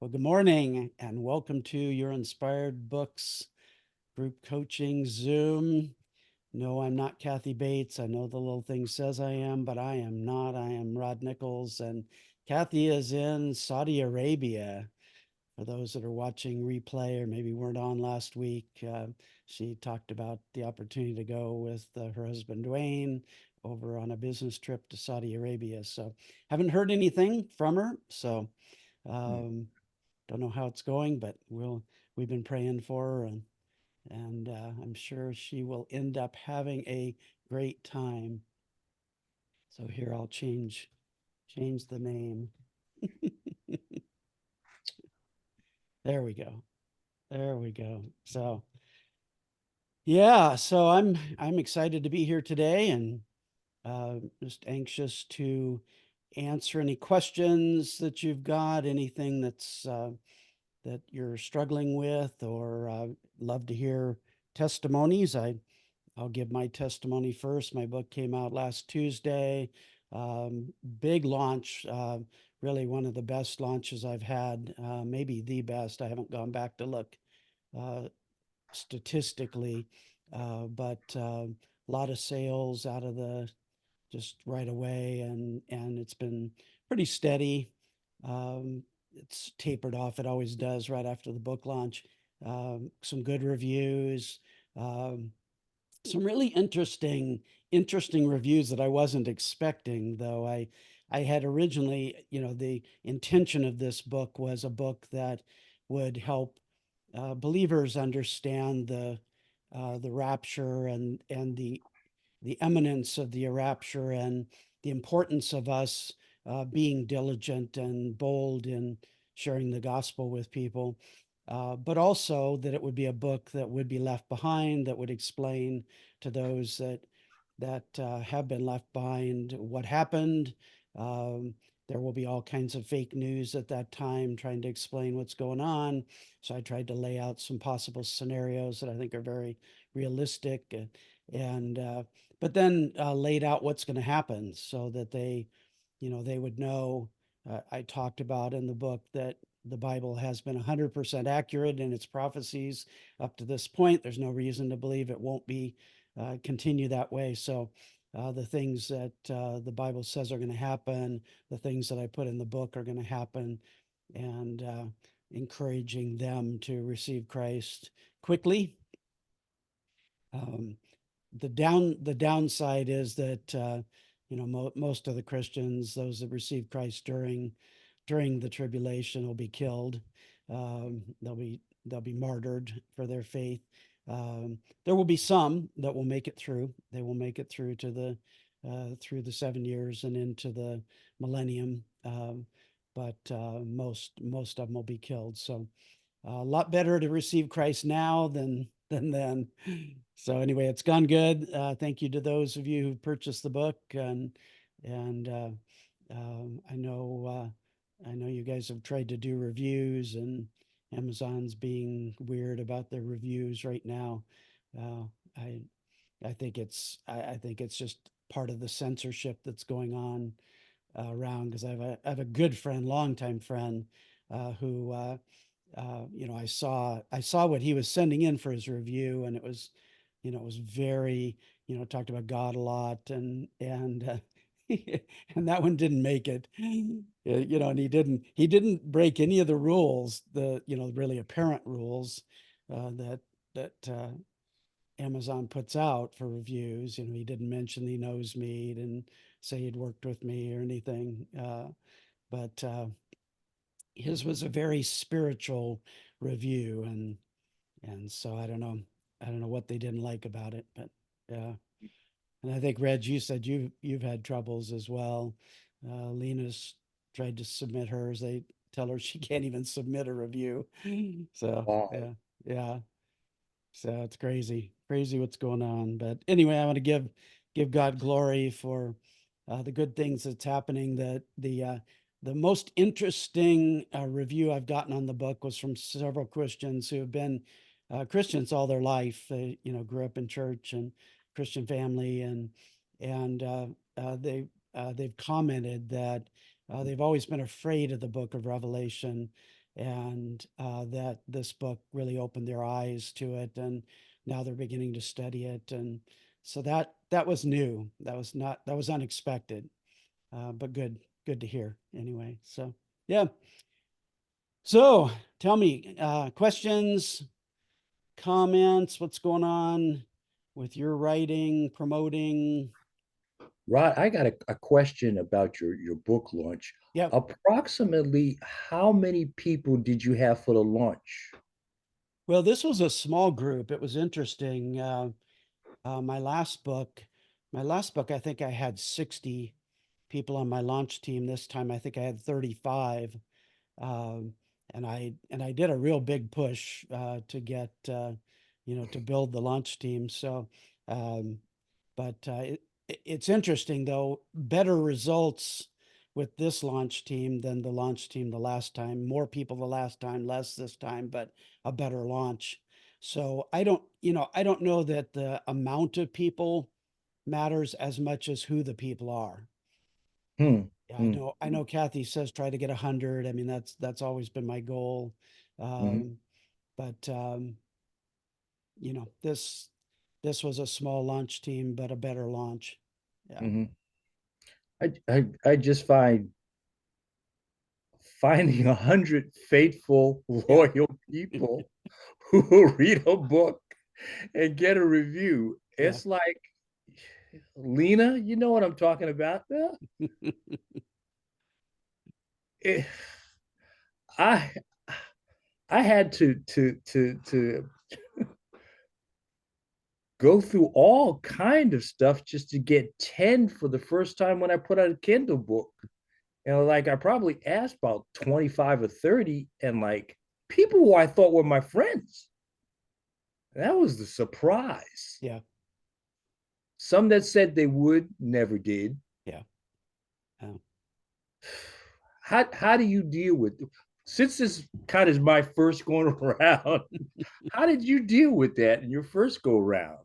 Well, good morning and welcome to your Inspired Books group coaching Zoom. No, I'm not Kathy Bates. I know the little thing says I am, but I am not. I am Rod Nichols, and Kathy is in Saudi Arabia. For those that are watching replay or maybe weren't on last week, she talked about the opportunity to go with her husband Dwayne over on a business trip to Saudi Arabia. So haven't heard anything from her. So Mm. um, don't know how it's going, but we've been praying for her, and I'm sure she will end up having a great time. So here I'll change the name. There we go. There we go. So yeah, so I'm excited to be here today and just anxious to answer any questions that you've got, anything that you're struggling with, or love to hear testimonies. I'll give my testimony first. My book came out last Tuesday. Big launch, really one of the best launches I've had, maybe the best. I haven't gone back to look uh, statistically, but a lot of sales out of the just right away, and it's been pretty steady. It's tapered off. It always does right after the book launch. Some good reviews. Um, some really interesting reviews that I wasn't expecting, though. I had originally, the intention of this book was a book that would help believers understand the rapture and the eminence of the rapture and the importance of us being diligent and bold in sharing the gospel with people, but also that it would be a book that would be left behind, that would explain to those that have been left behind what happened. Um, there will be all kinds of fake news at that time trying to explain what's going on. So I tried to lay out some possible scenarios that I think are very realistic, and but then laid out what's going to happen so that they would know. I talked about in the book that the Bible has been 100% accurate in its prophecies up to this point. There's no reason to believe it won't be continue that way. So the things that the Bible says are going to happen, the things that I put in the book are going to happen, and encouraging them to receive Christ quickly. Um, the downside is that most of the Christians, those that receive Christ during the tribulation, will be killed. They'll be martyred for their faith. There will be some that will make it through. They will make it through the 7 years and into the millennium. But most of them will be killed. So a lot better to receive Christ now than then. So anyway, it's gone good. Thank you to those of you who purchased the book, and I know you guys have tried to do reviews, and Amazon's being weird about their reviews right now. Uh, I I think it's just part of the censorship that's going on around, because I have a good friend, longtime friend, who I saw what he was sending in for his review, and it was very, talked about God a lot, and and that one didn't make it. And he didn't break any of the rules, the really apparent rules that Amazon puts out for reviews. He didn't mention he knows me, he didn't say he'd worked with me or anything, but his was a very spiritual review, and so I don't know what they didn't like about it, but yeah. And I think, Reg, you said you've had troubles as well. Lena's tried to submit hers. They tell her she can't even submit a review. So Wow. yeah, yeah. So it's crazy what's going on. But anyway, I want to give God glory for the good things that's happening. The most interesting review I've gotten on the book was from several Christians who have been Christians all their life. They grew up in church and Christian family, and they've commented that they've always been afraid of the book of Revelation, and that this book really opened their eyes to it, and now they're beginning to study it. And so that was new. That was unexpected, but good to hear anyway. So yeah. So tell me, questions, comments, what's going on with your writing, promoting? Rod, I got a question about your book launch. Yeah. Approximately how many people did you have for the launch? Well, this was a small group. It was interesting. My last book, I think I had 60 people on my launch team. This time, I think I had 35. Um, and I did a real big push to get to build the launch team. So, um, but it's interesting though. Better results with this launch team than the launch team the last time. More people the last time, less this time, but a better launch. So I don't know that the amount of people matters as much as who the people are. Hmm. Yeah, Hmm. I know Kathy says try to get 100. I mean, that's always been my goal. Hmm. Um, but this was a small launch team, but a better launch. Yeah. Hmm. I just finding 100 faithful, Yeah. loyal people who will read a book and get a review. Yeah. It's like Lena, you know what I'm talking about. Yeah. Eh, I I had to go through all kind of stuff just to get 10 for the first time when I put out a Kindle book. And like I probably asked about 25 or 30, and like people who I thought were my friends. That was the surprise. Yeah. Some that said they would never did. Yeah. Yeah. How do you deal with, since this kind of is my first going around, how did you deal with that in your first go round?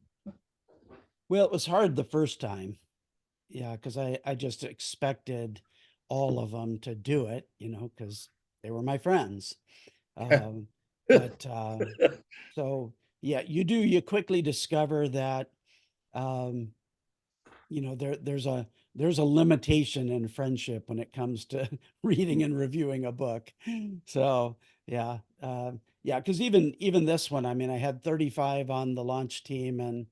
Well, it was hard the first time. Yeah, because I just expected all of them to do it, because they were my friends. Um, but so yeah, you quickly discover that um, there's a limitation in friendship when it comes to reading and reviewing a book. So yeah, yeah, because even this one, I mean, I had 35 on the launch team, and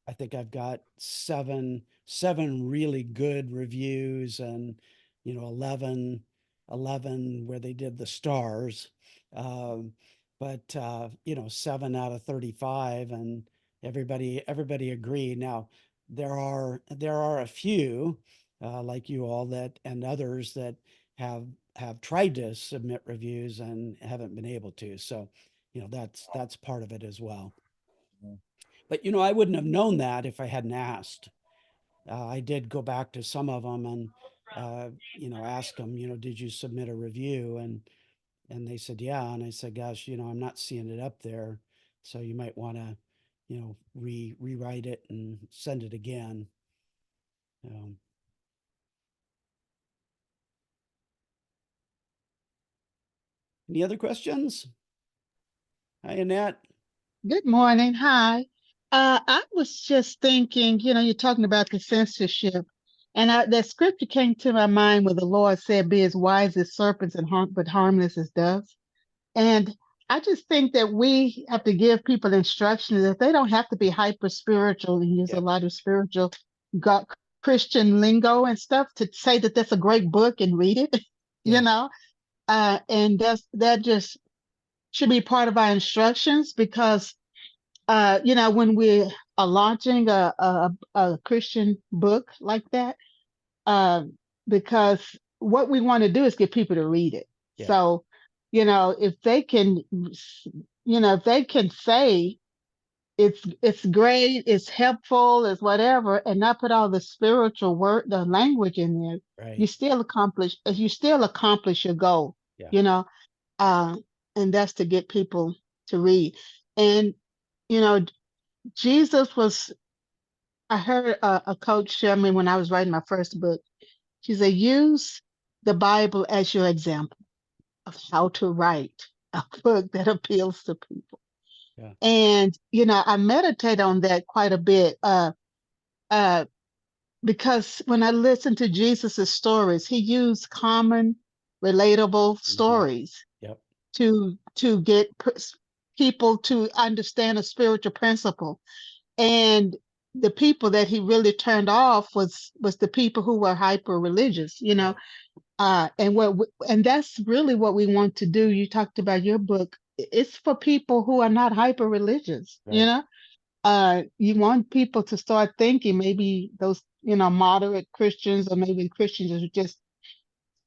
I think I've got seven really good reviews, and 11 where they did the stars. Um, but 7 out of 35, and everybody agreed. Now there are a few like you all that and others that have tried to submit reviews and haven't been able to. So that's part of it as well. But I wouldn't have known that if I hadn't asked. I did go back to some of them and ask them, did you submit a review? And they said, yeah. And I said, gosh, I'm not seeing it up there, so you might want to, rewrite it and send it again. Um, any other questions? Hi, Annette. Good morning. Hi. I was just thinking, you're talking about the censorship, and that scripture came to my mind where the Lord said, "Be as wise as serpents and but harmless as doves." And I just think that we have to give people instructions that they don't have to be hyper spiritual and use a Yeah, lot of spiritual God, Christian lingo and stuff to say that that's a great book and read it, you yeah, know. And that just should be part of our instructions because when we are launching a Christian book like that, uh, because what we want to do is get people to read it. yeah, So, if they can, if they can say it's great, it's helpful, it's whatever, and not put all the spiritual word, the language in there, right. you still accomplish your goal, Yeah, you know, uh, and that's to get people to read. And you know, Jesus was, I heard a coach tell me when I was writing my first book, she said, use the Bible as your example. of how to write a book that appeals to people. Yeah. And, I meditate on that quite a bit. Uh, because when I listen to Jesus's stories, he used common, relatable stories Yep. to get people to understand a spiritual principle. And the people that he really turned off was the people who were hyper religious, Right. and that's really what we want to do. You talked about your book. It's for people who are not hyper religious, Right. you want people to start thinking, maybe those, moderate Christians, or maybe Christians are just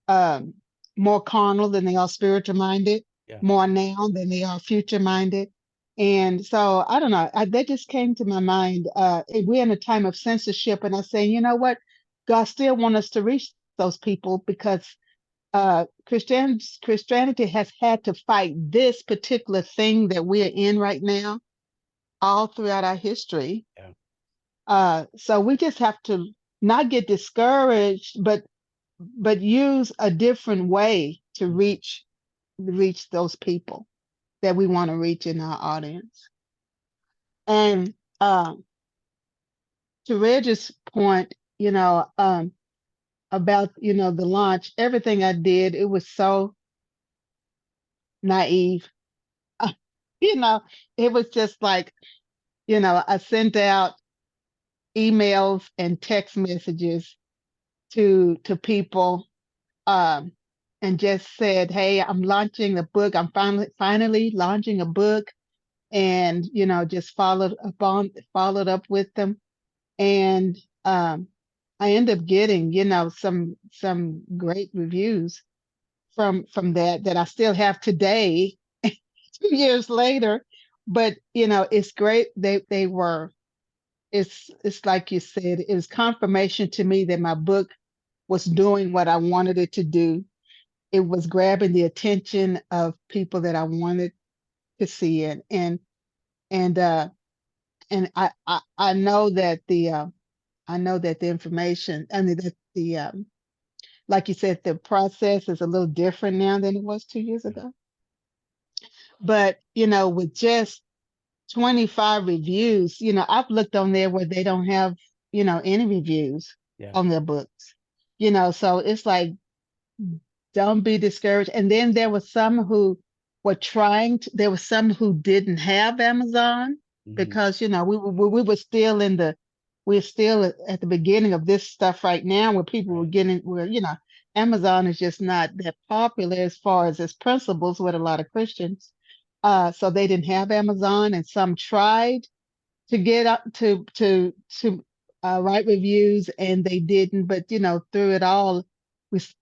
um, more carnal than they are spiritual minded, Yeah. more now than they are future minded. And so I don't know, that just came to my mind. We're in a time of censorship, and I say, you know what? God still wants us to reach those people, because Christianity has had to fight this particular thing that we're in right now all throughout our history. Yeah. So we just have to not get discouraged, but use a different way to reach those people that we want to reach in our audience. And to Reg's point, about the launch, everything I did, it was so naive. you know, it was just like, I sent out emails and text messages to people, um, and just said, "Hey, I'm launching a book. I'm finally launching a book," and just followed up with them, and I ended up getting some great reviews from that I still have today, 2 years later. But it's great. They were. It's like you said. It was confirmation to me that my book was doing what I wanted it to do. It was grabbing the attention of people that I wanted to see it. And I know that the information, I mean, that the like you said, the process is a little different now than it was 2 years Yeah. ago. But with just 25 reviews, I've looked on there where they don't have any reviews Yeah. on their books. So it's like, don't be discouraged. And then there were some who were there were some who didn't have Amazon, Mhm. because we were still we're still at the beginning of this stuff right now, where people were Right. getting where Amazon is just not that popular as far as its principles with a lot of Christians. So they didn't have Amazon, and some tried to get up to write reviews, and they didn't. But through it all,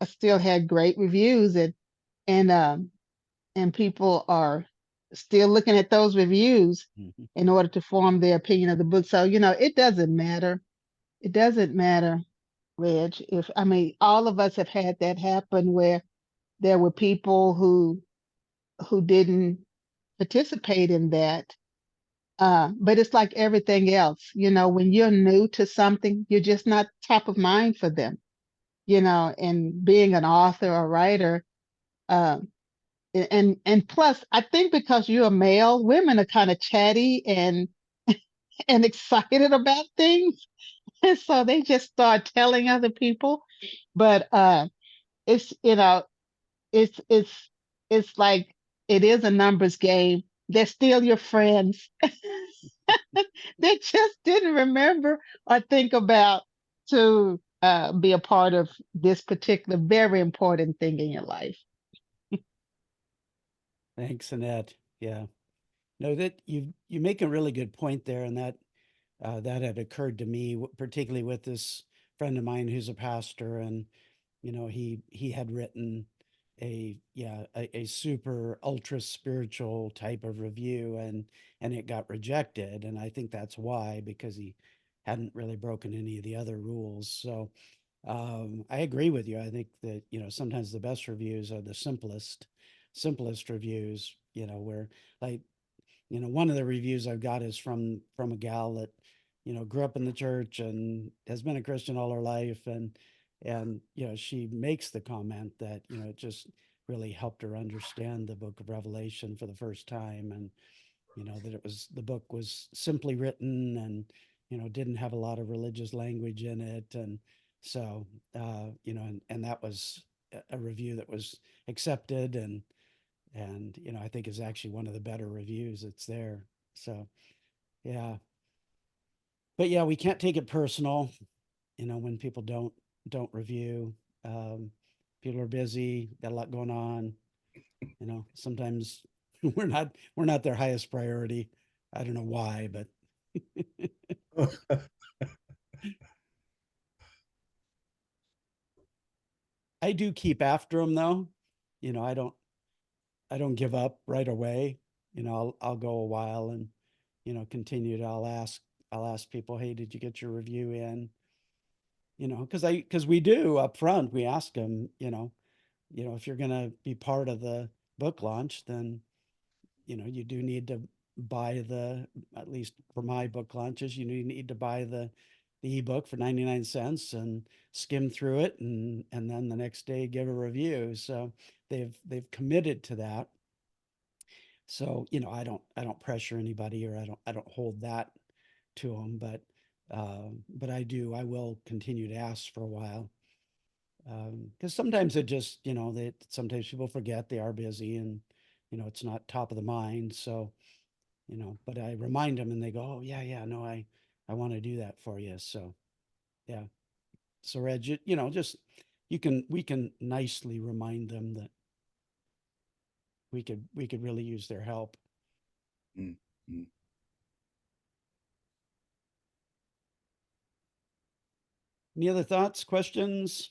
I still had great reviews, and um and people are still looking at those reviews Mhm. in order to form their opinion of the book. So it doesn't matter. It doesn't matter, Reg. If I mean, all of us have had that happen, where there were people who didn't participate in that. But it's like everything else, when you're new to something, you're just not top of mind for them, and being an author or writer, um, and plus, I think because you're a male, women are kind of chatty and excited about things, and so they just start telling other people. But it's it's it's like, it is a numbers game. They're still your friends. They just didn't remember or think about to be a part of this particular very important thing in your life. Thanks, Annette. Yeah. No, that you make a really good point there, and that had occurred to me, particularly with this friend of mine who's a pastor, and he had written a super ultra spiritual type of review, and it got rejected, and I think that's why, because he hadn't really broken any of the other rules. So I agree with you. I think that sometimes the best reviews are the simplest reviews. Where, like, one of the reviews I've got is from a gal that grew up in the church and has been a Christian all her life, and she makes the comment that it just really helped her understand the book of Revelation for the first time. And, that the book was simply written and, didn't have a lot of religious language in it. And so, and that was a review that was accepted and, I think is actually one of the better reviews that's there. So, yeah. But yeah, we can't take it personal, when people don't review. Um, People are busy, got a lot going on. Sometimes we're not their highest priority. I don't know why, but I do keep after them though. I don't give up right away. I'll go a while and continue to I'll ask people, hey, did you get your review in? Because we do up front, we ask them, if you're going to be part of the book launch, then you do need to buy at least for my book launches, you need to buy the ebook for 99 cents and skim through it and then the next day give a review. So they've committed to that. So, I don't pressure anybody or I don't hold that to them, but I will continue to ask for a while. Because sometimes it just, sometimes people forget they are busy and, it's not top of the mind. So, but I remind them and they go, oh yeah, yeah, no, I want to do that for you. So yeah. So Reg, just we can nicely remind them that we could really use their help. Mm, mm. Any other thoughts, questions?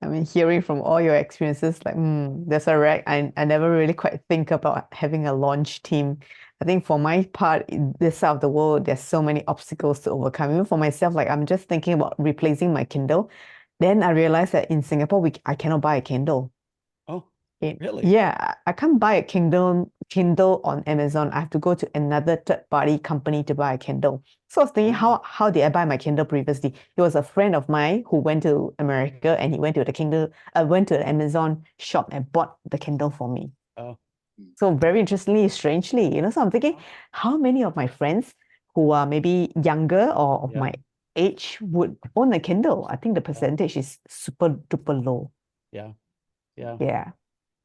I mean, hearing from all your experiences, like, there's a wreck. I never really quite think about having a launch team. I think for my part, in this side of the world, there's so many obstacles to overcome. Even for myself, like I'm just thinking about replacing my Kindle. Then I realized that in Singapore, I cannot buy a Kindle. Oh, really? Yeah, I can't buy a Kindle on Amazon. I have to go to another third-party company to buy a Kindle. So I was thinking, Oh. how did I buy my Kindle previously? It was a friend of mine who went to America and he went to the Amazon shop and bought the Kindle for me. Oh. So very interestingly, strangely, so I'm thinking, how many of my friends who are maybe younger or of Yeah. my age would own a Kindle? I think the percentage is super duper low. Yeah. Yeah. Yeah.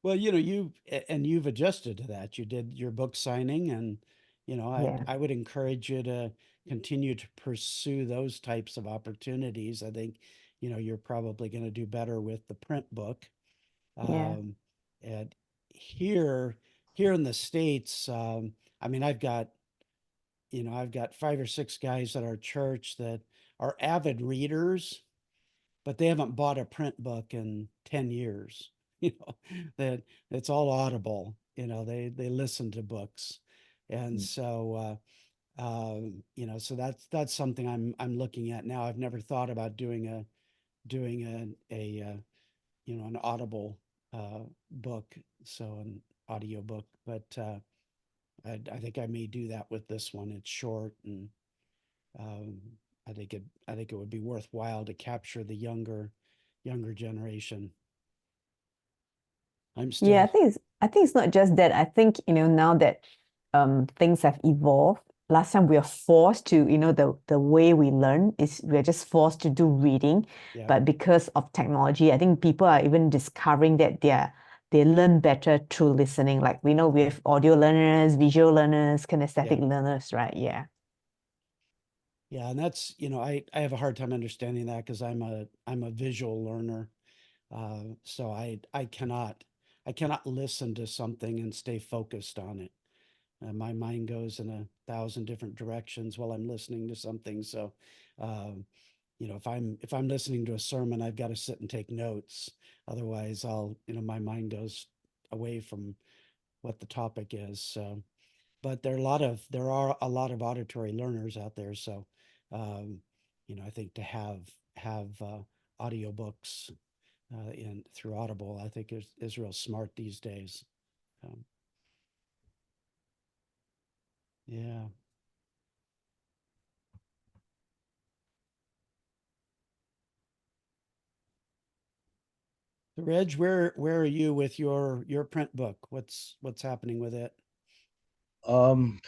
Well, you've adjusted to that. You did your book signing and, Yeah. I would encourage you to continue to pursue those types of opportunities. I think, you're probably going to do better with the print book. Yeah. And here in the States, I mean, I've got 5 or 6 guys at our church that are avid readers, but they haven't bought a print book in 10 years. That it's all audible. They listen to books. And Mm. so so that's something I'm looking at now. I've never thought about doing a an audible book, so an audio book, but I think I may do that with this one. It's short and um, I think it would be worthwhile to capture the younger generation. I'm Yeah, I still, think it's not just that. I think, now that things have evolved, last time we are forced to, the way we learn is we're just forced to do reading. yeah, But because of technology, I think people are even discovering that they learn better through listening. Like we know we have audio learners, visual learners, kinesthetic learners, right? Yeah. yeah, and that's I have a hard time understanding that because I'm a visual learner, so I cannot listen to something and stay focused on it. My mind goes in 1,000 different directions while I'm listening to something. So, um, if I'm listening to a sermon, I've got to sit and take notes. Otherwise, my mind goes away from what the topic is. So, but there are a lot of auditory learners out there. So, um, I think to have audiobooks in through Audible, I think is real smart these days. Um, yeah. So Reg, where are you with your print book? What's happening with it? Um,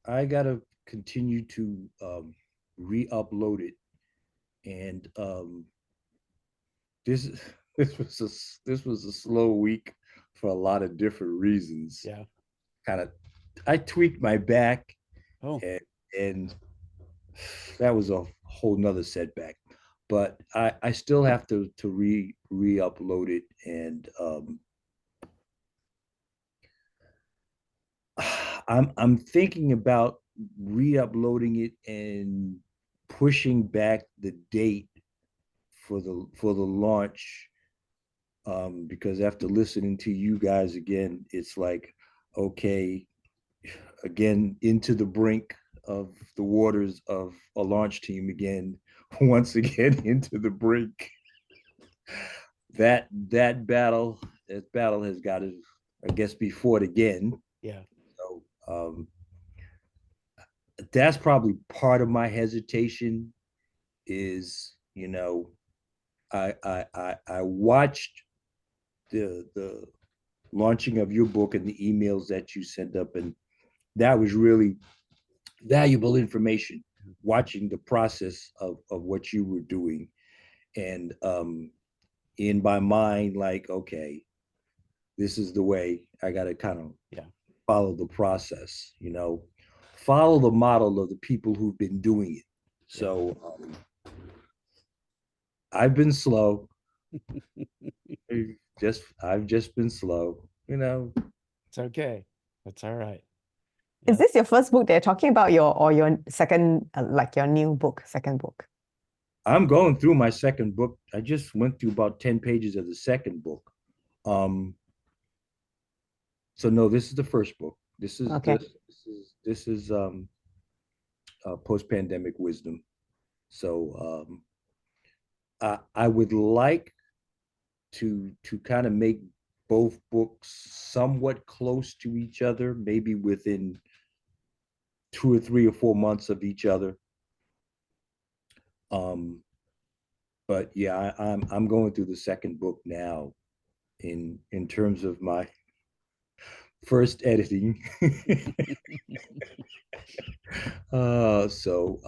I gotta continue to re-upload it, and this this was a slow week for a lot of different reasons. Yeah. Kind of, I tweaked my back, Oh, and that was a whole nother setback. But I still have to re-upload it, and I'm thinking about re-uploading it and pushing back the date for the launch, because after listening to you guys again, it's like, okay, again, into the brink of the waters of a launch team again, once again into the brink. That battle has got to, I guess, be fought again. yeah. So that's probably part of my hesitation. Is, I watched the launching of your book and the emails that you sent up, and that was really valuable information. Watching the process of what you were doing, and in my mind, like, okay, this is the way I got to kind of Yeah. follow the process, follow the model of the people who've been doing it. So I've been slow. I've just been slow, It's okay. That's all right. Is Yeah. this your first book they're talking about, your second, like your new book, second book? I'm going through my second book. I just went through about 10 pages of the second book. Um, so no, this is the first book. Okay. This is post-pandemic wisdom. So I would like to kind of make both books somewhat close to each other, maybe within 2 or 3 or 4 months of each other. Um, but yeah, I'm going through the second book now in terms of my first editing. So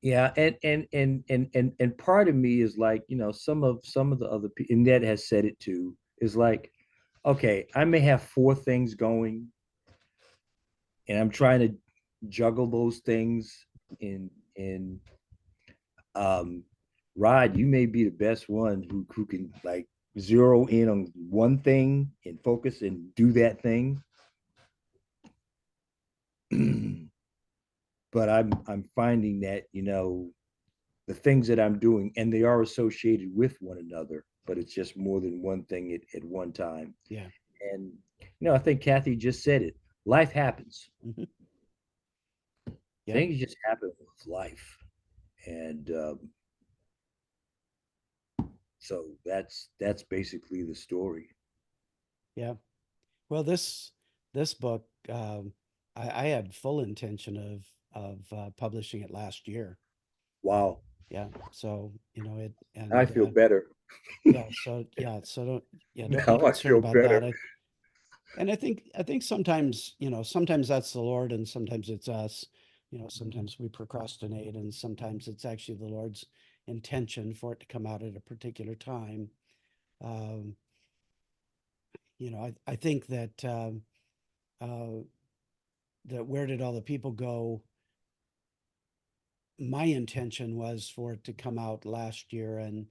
yeah, and part of me is like, some of the other people, and Ned has said it too, is like, okay, I may have four things going, and I'm trying to juggle those things in Rod, you may be the best one who can like zero in on one thing and focus and do that thing. But I'm finding that, the things that I'm doing, and they are associated with one another, but it's just more than one thing at one time. Yeah. And I think Kathy just said it. Life happens. Mhm. Yeah. Things just happen with life, and so that's basically the story. Yeah. Well, this book, I had full intention of publishing it last year. Wow, Yeah. So, it I and feel better. yeah, so don't be Now I concerned feel about that. better. And I think sometimes, sometimes that's the Lord and sometimes it's us. Sometimes we procrastinate and sometimes it's actually the Lord's intention for it to come out at a particular time. Um, I think uh, that where did all the people go? My intention was for it to come out last year and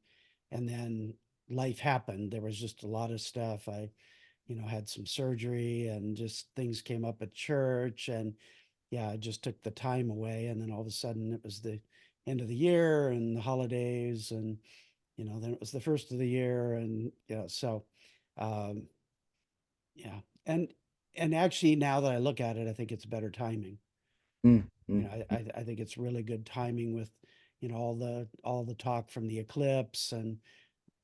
then life happened. There was just a lot of stuff. I had some surgery and just things came up at church and yeah, I just took the time away. And then all of a sudden it was the end of the year and the holidays and, then it was the first of the year. And so, um, yeah. And, and actually now that I look at it, I think it's better timing. Mm, mm. I think it's really good timing with, all the talk from the eclipse and,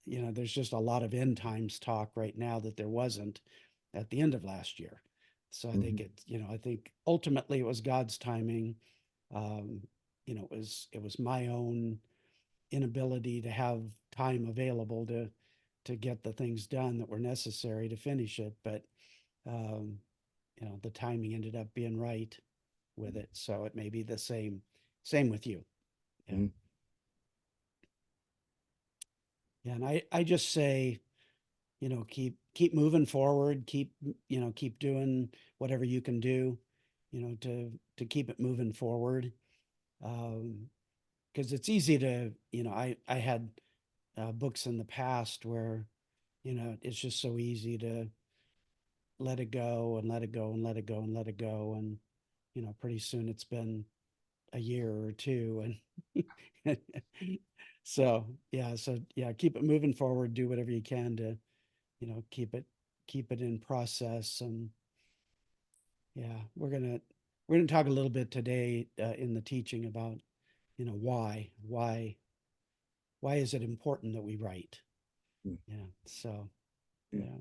there's just a lot of end times talk right now that there wasn't at the end of last year. So I think Mhm. I think ultimately it was God's timing. Um, it was my own inability to have time available to get the things done that were necessary to finish it. But you know, the timing ended up being right with it. So it may be the same with you. Yeah. Mhm. Yeah, and I just say, you know, keep moving forward, keep doing whatever you can do, you know, to keep it moving forward. Because it's easy to, you know, I had books in the past where, you know, it's just so easy to let it go and let it go and let it go and let it go. And, you know, pretty soon it's been a year or two. And so, yeah, keep it moving forward, do whatever you can to, you know, keep it in process. And yeah, we're gonna talk a little bit today in the teaching about, you know, why is it important that we write? Mm. Yeah. So, Mm. yeah.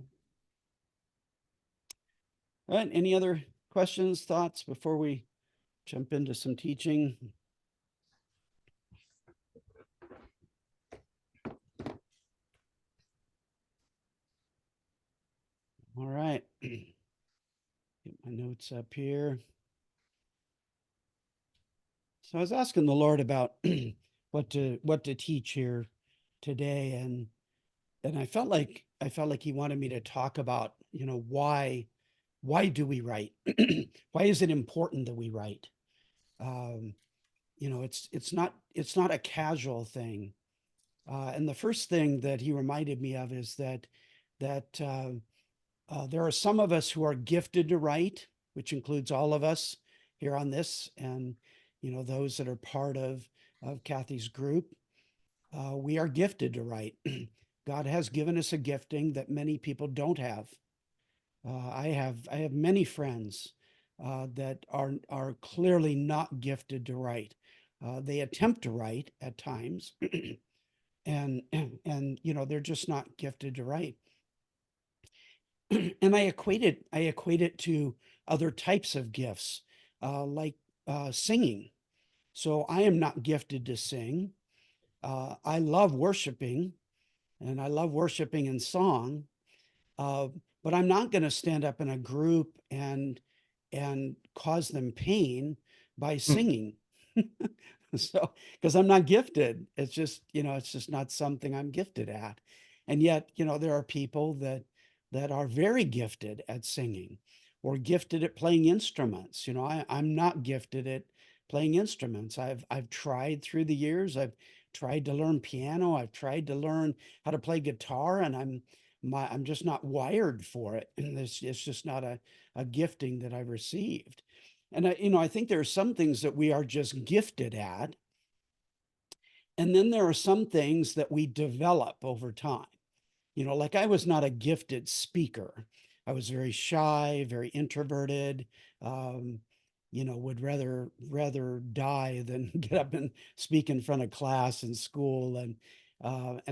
All right. Any other questions, thoughts before we jump into some teaching? All right. Get my notes up here. So I was asking the Lord about what to teach here today, and I felt like he wanted me to talk about, you know, why do we write? Why is it important that we write? You know, it's not a casual thing. And the first thing that he reminded me of is that there are some of us who are gifted to write, which includes all of us here on this, and you know, those that are part of Kathy's group. We are gifted to write. God has given us a gifting that many people don't have. I have many friends that are clearly not gifted to write. They attempt to write at times, and you know, they're just not gifted to write. And I equate it to other types of gifts, like singing. So I am not gifted to sing. I love worshiping, and I love worshiping in song. Uh, but I'm not going to stand up in a group and cause them pain by singing. So, because I'm not gifted, it's just, you know, it's just not something I'm gifted at. And yet, you know, there are people that are very gifted at singing or gifted at playing instruments. You know, I'm not gifted at playing instruments. I've tried through the years. I've tried to learn piano. I've tried to learn how to play guitar, and I'm just not wired for it. And it's just not a gifting that I've received. And you know, I think there are some things that we are just gifted at. And then there are some things that we develop over time. You know, like I was not a gifted speaker. I was very shy, very introverted. Um, you know, would rather die than get up and speak in front of class in school. And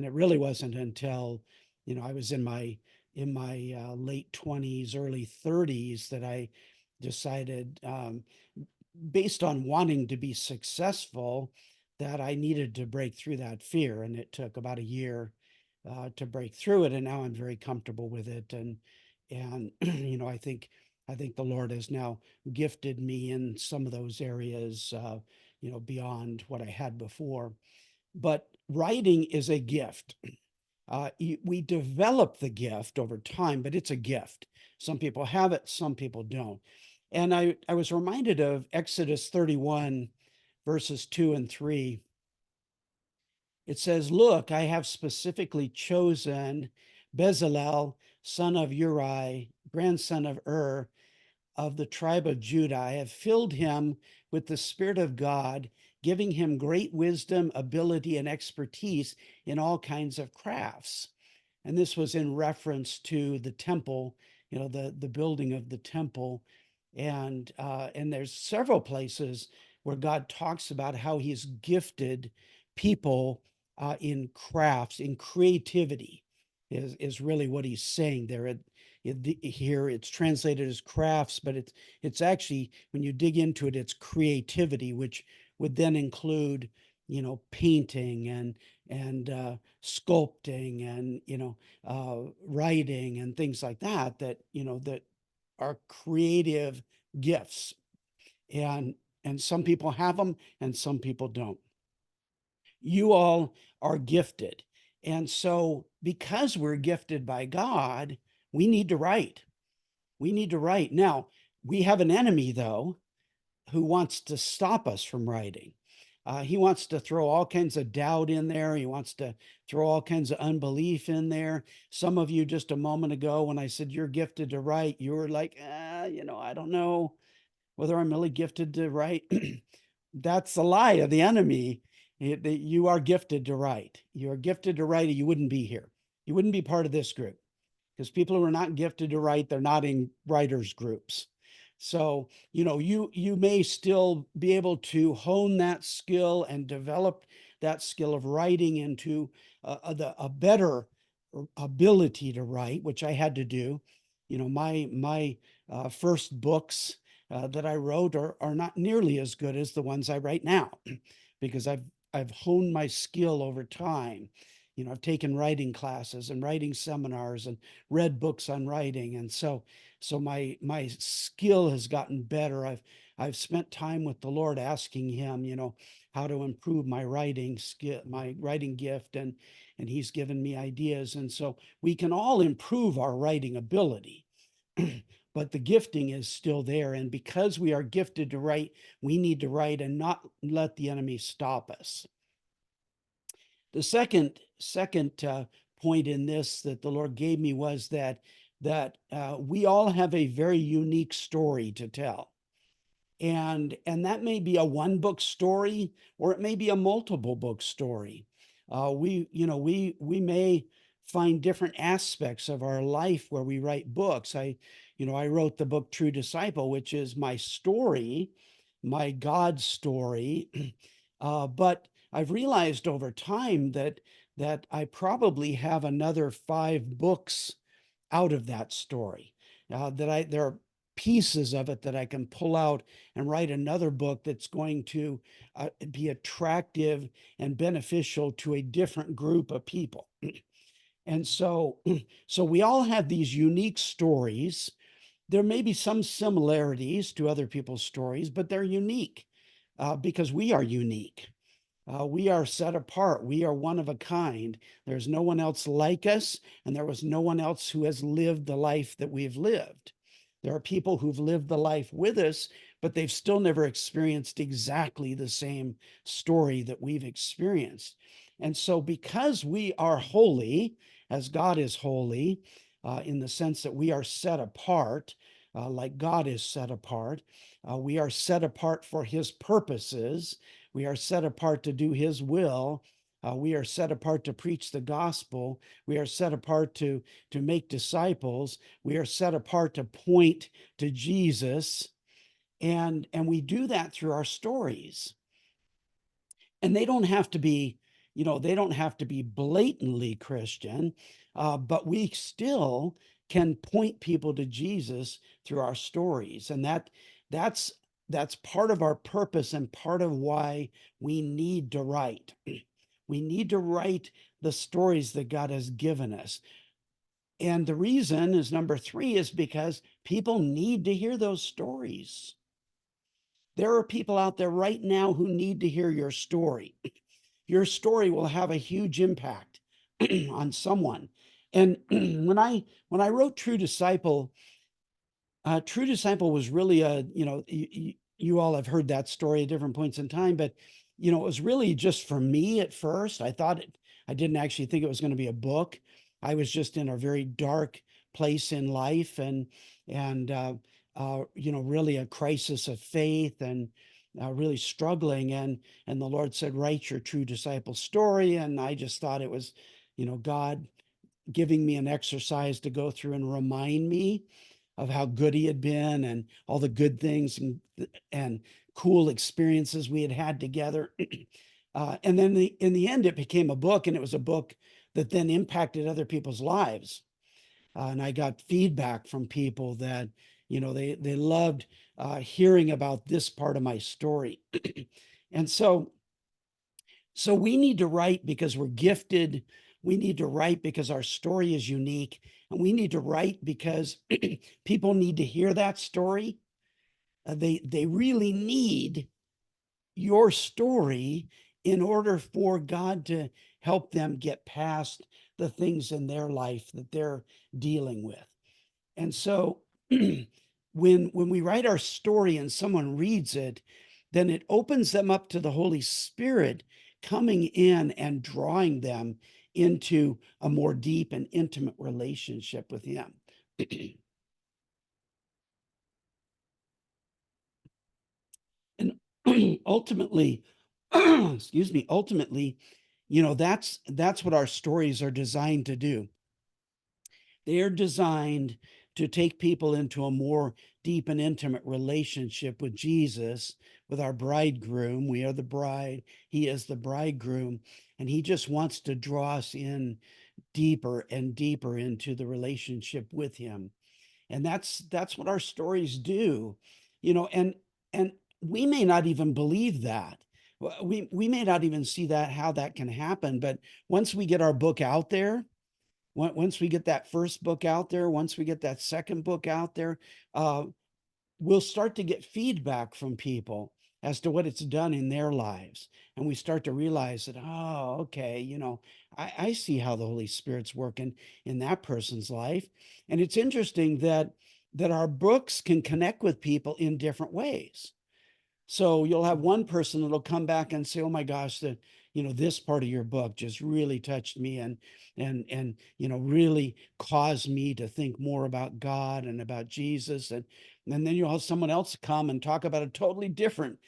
it really wasn't until, you know, I was in my late 20s, early 30s that I decided, based on wanting to be successful, that I needed to break through that fear. And it took about a year to break through it. And now I'm very comfortable with it. And you know, I think the Lord has now gifted me in some of those areas, you know, beyond what I had before. But writing is a gift. We develop the gift over time, but it's a gift. Some people have it, some people don't. And I was reminded of Exodus 31, verses 2 and 3. It says, "Look, I have specifically chosen Bezalel, son of Uri, grandson of Ur, of the tribe of Judah. I have filled him with the Spirit of God, giving him great wisdom, ability, and expertise in all kinds of crafts." And this was in reference to the temple, you know, the building of the temple. And there's several places where God talks about how he's gifted people in crafts, in creativity, is really what he's saying there. Here it's translated as crafts, but it's actually, when you dig into it, it's creativity, which would then include painting and sculpting and, writing and things like that, that are creative gifts. And some people have them and some people don't. You all are gifted. And so because we're gifted by God, we need to write. We need to write. Now, we have an enemy, though, who wants to stop us from writing. He wants to throw all kinds of doubt in there. He wants to throw all kinds of unbelief in there. Some of you just a moment ago, when I said you're gifted to write, you were like, I don't know whether I'm really gifted to write. That's a lie of the enemy. You are gifted to write. You are gifted to write, or you wouldn't be here. You wouldn't be part of this group, because people who are not gifted to write, they're not in writers groups. So, you may still be able to hone that skill and develop that skill of writing into a better ability to write, which I had to do. My first books that I wrote are not nearly as good as the ones I write now, because I've honed my skill over time. I've taken writing classes and writing seminars and read books on writing, and so my skill has gotten better. I've spent time with the Lord asking him, how to improve my writing skill, my writing gift, and he's given me ideas. And so we can all improve our writing ability. But the gifting is still there. And because we are gifted to write, we need to write and not let the enemy stop us. The second point in this that the Lord gave me was that we all have a very unique story to tell. And that may be a one book story, or it may be a multiple book story. We may find different aspects of our life where we write books. I wrote the book True Disciple, which is my story, my God story. But I've realized over time that I probably have another 5 books out of that story. There are pieces of it that I can pull out and write another book that's going to be attractive and beneficial to a different group of people. And so we all have these unique stories. There may be some similarities to other people's stories, but they're unique because we are unique. We are set apart. We are one of a kind. There's no one else like us, and there was no one else who has lived the life that we've lived. There are people who've lived the life with us, but they've still never experienced exactly the same story that we've experienced. And so because we are holy, as God is holy, in the sense that we are set apart, like God is set apart, we are set apart for his purposes. We are set apart to do his will. We are set apart to preach the gospel. We are set apart to make disciples. We are set apart to point to Jesus. And we do that through our stories. And they don't have to be, they don't have to be blatantly Christian, but we still can point people to Jesus through our stories. And that's part of our purpose and part of why we need to write. We need to write the stories that God has given us. And the reason is number 3 is because people need to hear those stories. There are people out there right now who need to hear your story. Your story will have a huge impact on someone. And when I wrote True Disciple was really you all have heard that story at different points in time, but it was really just for me at first. I didn't actually think it was going to be a book. I was just in a very dark place in life and really a crisis of faith and really struggling. And the Lord said, write your True Disciple story. And I just thought it was, God giving me an exercise to go through and remind me of how good he had been and all the good things and cool experiences we had had together. And then in the end, it became a book, and it was a book that then impacted other people's lives. And I got feedback from people that, they loved hearing about this part of my story. And so So we need to write because we're gifted. We need to write because our story is unique. And we need to write because people need to hear that story. They really need your story in order for God to help them get past the things in their life that they're dealing with. And so when we write our story and someone reads it, then it opens them up to the Holy Spirit coming in and drawing them into a more deep and intimate relationship with Him. And ultimately, excuse me, ultimately, that's what our stories are designed to do. They are designed to take people into a more deep and intimate relationship with Jesus, with our bridegroom. We are the bride, He is the bridegroom, and He just wants to draw us in deeper and deeper into the relationship with Him. And that's what our stories do, and we may not even believe that. We may not even see that, how that can happen, but once we get our book out there, once we get that first book out there, once we get that second book out there, we'll start to get feedback from people as to what it's done in their lives. And we start to realize that, oh, okay, I see how the Holy Spirit's working in that person's life. And it's interesting that our books can connect with people in different ways. So you'll have one person that'll come back and say, "Oh my gosh, this part of your book just really touched me and really caused me to think more about God and about Jesus." And then you'll have someone else come and talk about a totally different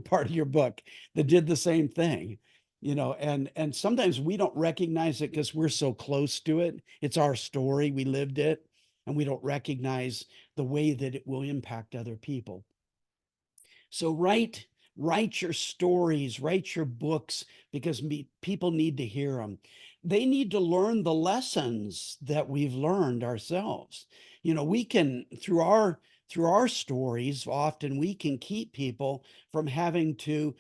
part of your book that did the same thing. And sometimes we don't recognize it because we're so close to it. It's our story, we lived it, and we don't recognize the way that it will impact other people. So write your stories, write your books, because people need to hear them. They need to learn the lessons that we've learned ourselves. We can, through our stories, often we can keep people from having to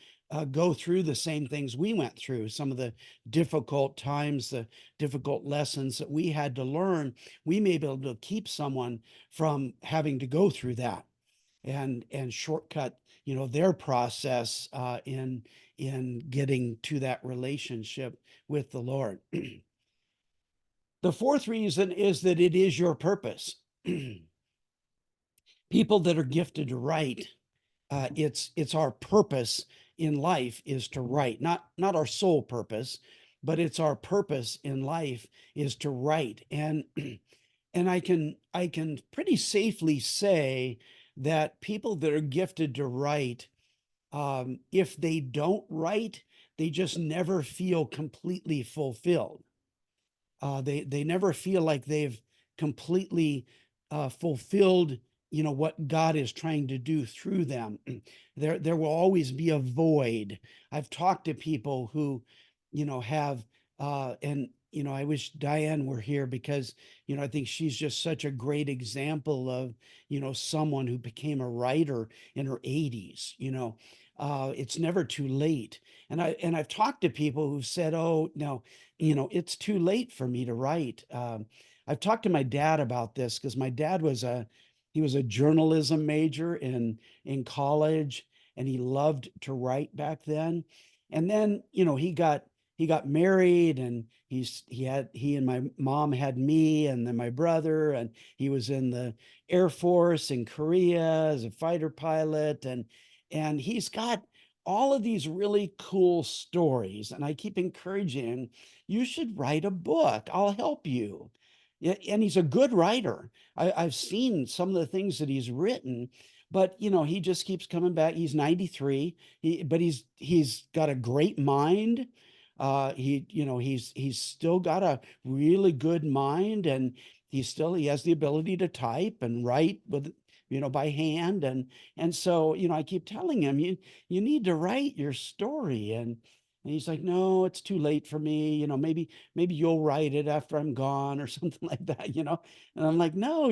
go through the same things we went through, some of the difficult times, the difficult lessons that we had to learn. We may be able to keep someone from having to go through that and shortcut their process in getting to that relationship with the Lord. The fourth reason is that it is your purpose. People that are gifted to write, it's our purpose in life is to write, not our sole purpose, but it's our purpose in life is to write. And I can pretty safely say that people that are gifted to write, if they don't write, they just never feel completely fulfilled. They never feel like they've completely fulfilled, what God is trying to do through them. There will always be a void. I've talked to people who, have, and I wish Diane were here because, I think she's just such a great example of, someone who became a writer in her 80s. It's never too late. And I've talked to people who've said, "Oh, no, it's too late for me to write." I've talked to my dad about this because my dad was a journalism major in college, and he loved to write back then. And then, he got married, and he and my mom had me and then my brother, and he was in the Air Force in Korea as a fighter pilot, and he's got all of these really cool stories. And I keep encouraging him, you should write a book. I'll help you. Yeah, and he's a good writer. I've seen some of the things that he's written, but he just keeps coming back. He's 93, but he's got a great mind. He's still got a really good mind, and he has the ability to type and write with by hand, and so I keep telling him, you need to write your story, and he's like, "No, it's too late for me, maybe you'll write it after I'm gone," or something like that. And I'm like, "No,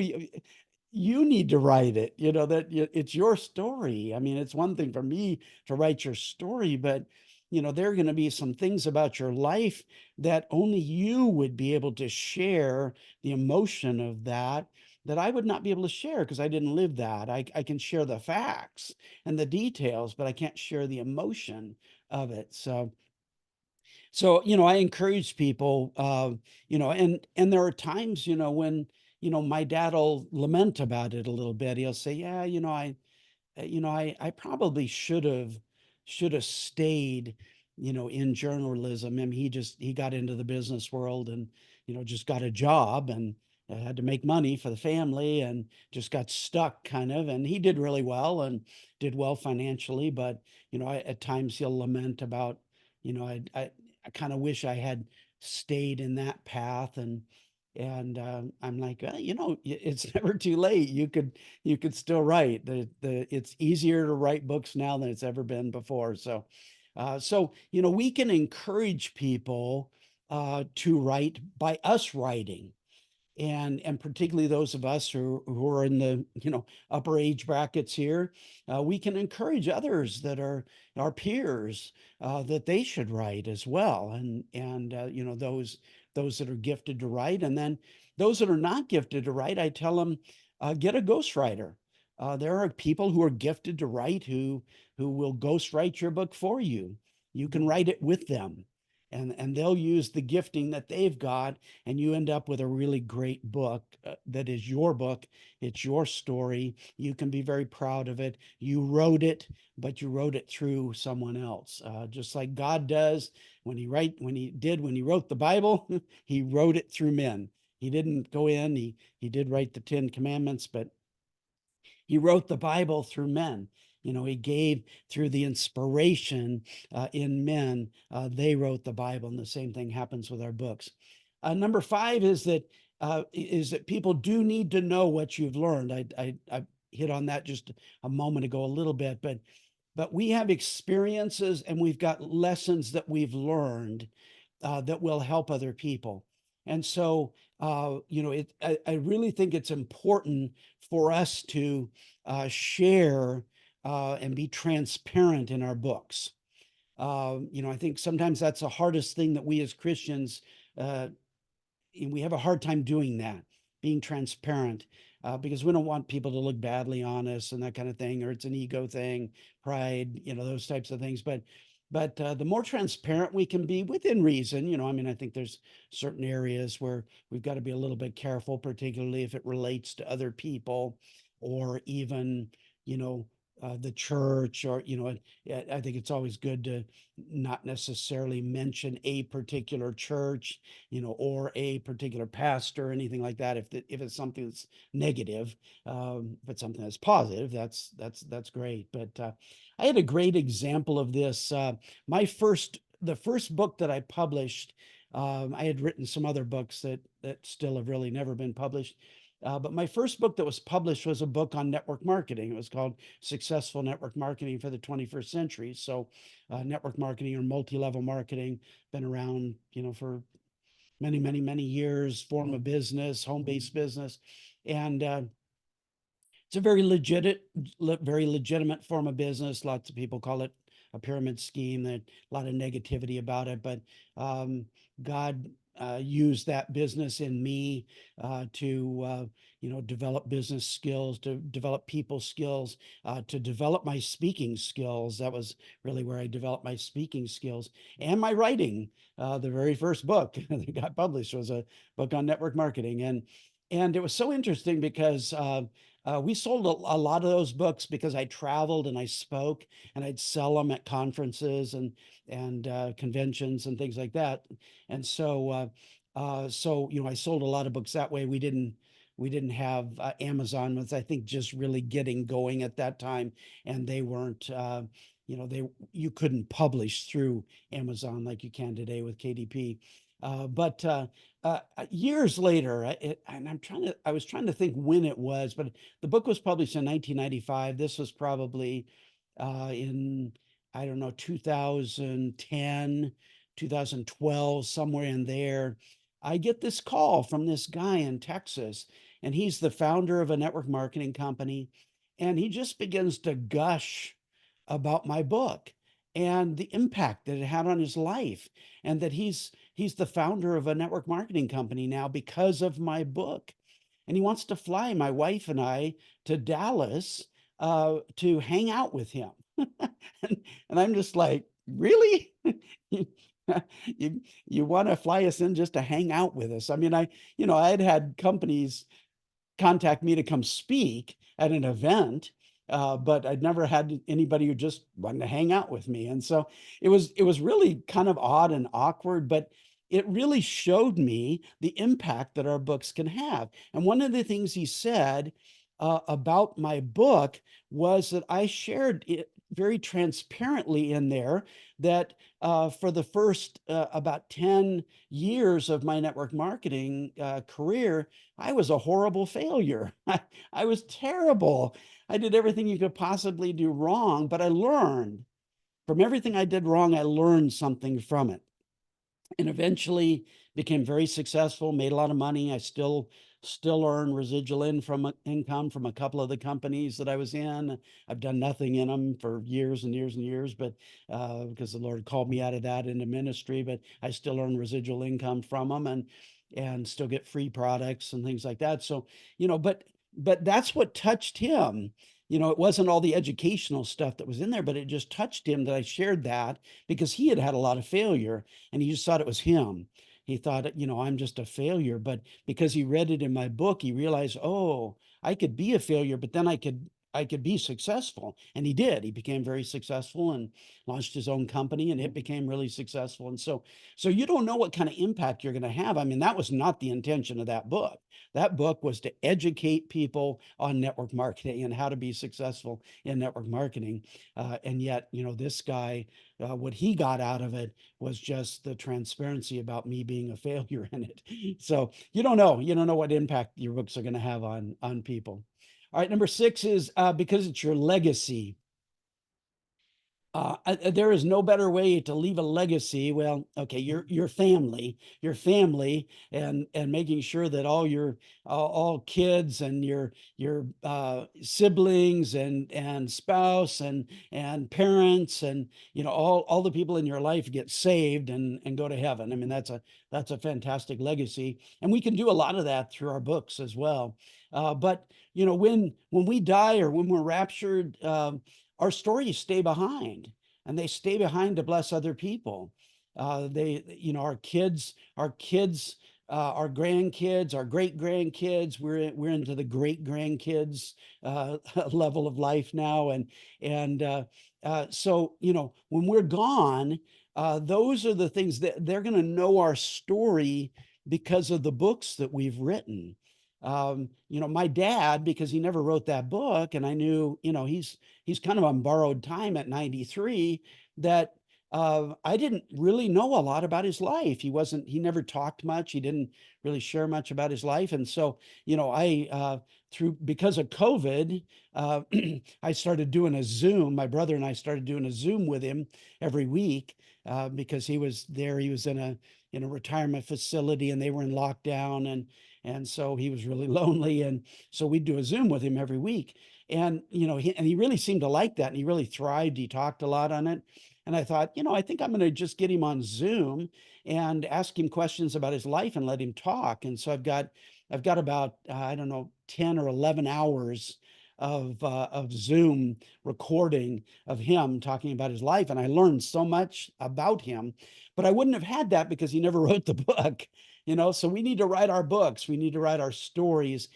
you need to write it, it's your story. I mean, it's one thing for me to write your story, but there are going to be some things about your life that only you would be able to share the emotion of that I would not be able to share because I didn't live that. I can share the facts and the details, but I can't share the emotion of it. So I encourage people, and there are times, when, my dad will lament about it a little bit. He'll say, yeah, I probably should have stayed, in journalism. I mean, he got into the business world and, just got a job and had to make money for the family and just got stuck kind of. And he did really well and did well financially. But, at times he'll lament about, I kind of wish I had stayed in that path. And I'm like, it's never too late. You could still write. It's easier to write books now than it's ever been before. So we can encourage people to write by us writing, and particularly those of us who are in the upper age brackets here. We can encourage others that are our peers, that they should write as well, and those that are gifted to write, and then those that are not gifted to write, I tell them, get a ghostwriter. There are people who are gifted to write who will ghostwrite your book for you. You can write it with them, and they'll use the gifting that they've got, and you end up with a really great book that is your book. It's your story. You can be very proud of it. You wrote it, but you wrote it through someone else, just like God does when he wrote the Bible. He wrote it through men. He didn't go in. He did write the 10 Commandments, but he wrote the Bible through men. He gave through the inspiration in men. They wrote the Bible, and the same thing happens with our books. Number 5 is that people do need to know what you've learned. I hit on that just a moment ago a little bit, but we have experiences and we've got lessons that we've learned that will help other people. And so, I really think it's important for us to share and be transparent in our books. I think sometimes that's the hardest thing that we as Christians, we have a hard time doing that, being transparent, because we don't want people to look badly on us and that kind of thing, or it's an ego thing, pride, those types of things. But the more transparent we can be within reason, I think there's certain areas where we've got to be a little bit careful, particularly if it relates to other people or even, the church, or, I think it's always good to not necessarily mention a particular church, or a particular pastor or anything like that. If it's something that's negative, if it's something that's positive, that's great. But I had a great example of this. The first book that I published, I had written some other books that still have really never been published. But my first book that was published was a book on network marketing. It was called Successful Network Marketing for the 21st Century. So network marketing or multi-level marketing, been around, for many, many, many years, form of business, home-based business. And it's a very legitimate form of business. Lots of people call it a pyramid scheme. There's a lot of negativity about it, but God used that business in me to develop business skills, to develop people skills, to develop my speaking skills. That was really where I developed my speaking skills and my writing. The very first book that got published was a book on network marketing, and it was so interesting because we sold a lot of those books because I traveled and I spoke, and I'd sell them at conferences and conventions and things like that. And so I sold a lot of books that way. We didn't have Amazon, was, I think, just really getting going at that time, and they weren't. You couldn't publish through Amazon like you can today with KDP. But years later, I was trying to think when it was, but the book was published in 1995. This was probably in, I don't know, 2010, 2012, somewhere in there. I get this call from this guy in Texas, and he's the founder of a network marketing company. And he just begins to gush about my book. and the impact that it had on his life, and that he's the founder of a network marketing company now because of my book. And he wants to fly my wife and I to Dallas to hang out with him. And I'm just like, really? you you want to fly us in just to hang out with us? I mean, I'd had companies contact me to come speak at an event, but I'd never had anybody who just wanted to hang out with me. And so it was really kind of odd and awkward, but it really showed me the impact that our books can have. And one of the things he said about my book was that I shared it very transparently in there that for the first about 10 years of my network marketing career, I was a horrible failure. I was terrible. I did everything you could possibly do wrong, but I learned from everything I did wrong. I learned something from it, and eventually became very successful, made a lot of money. I still earn residual income from a couple of the companies that I was in. I've done nothing in them for years and years and years, but because the Lord called me out of that into ministry, but I still earn residual income from them, and still get free products and things like that. So, but that's what touched him. It wasn't all the educational stuff that was in there, but it just touched him that I shared that, because he had had a lot of failure and he just thought it was him. He thought, I'm just a failure. But because he read it in my book, he realized, oh, I could be a failure, but then I could be successful. And he did. He became very successful and launched his own company, and it became really successful. And so you don't know what kind of impact you're going to have. I mean, that was not the intention of that book. That book was to educate people on network marketing and how to be successful in network marketing. And yet, this guy, what he got out of it was just the transparency about me being a failure in it. So you don't know what impact your books are going to have on people. All right, number 6 is because it's your legacy. There is no better way to leave a legacy. Well, okay, your family, and making sure that all kids and your siblings and spouse and parents and all the people in your life get saved and go to heaven. I mean, that's a fantastic legacy, and we can do a lot of that through our books as well. But when we die or when we're raptured, our stories stay behind, and they stay behind to bless other people. Our kids, our grandkids, our great grandkids. We're into the great grandkids level of life now, and so when we're gone, those are the things that they're going to know our story because of the books that we've written. My dad, because he never wrote that book, and I knew, he's kind of on borrowed time at 93, that I didn't really know a lot about his life. He never talked much. He didn't really share much about his life. And so, because of COVID, I started doing a Zoom. My brother and I started doing a Zoom with him every week because he was there. He was in a retirement facility, and they were in lockdown, and so he was really lonely. And so we'd do a Zoom with him every week. And, he really seemed to like that. And he really thrived. He talked a lot on it. And I thought, I think I'm going to just get him on Zoom and ask him questions about his life and let him talk. And so I've got about, I don't know, 10 or 11 hours of Zoom recording of him talking about his life. And I learned so much about him, but I wouldn't have had that because he never wrote the book. So we need to write our books. We need to write our stories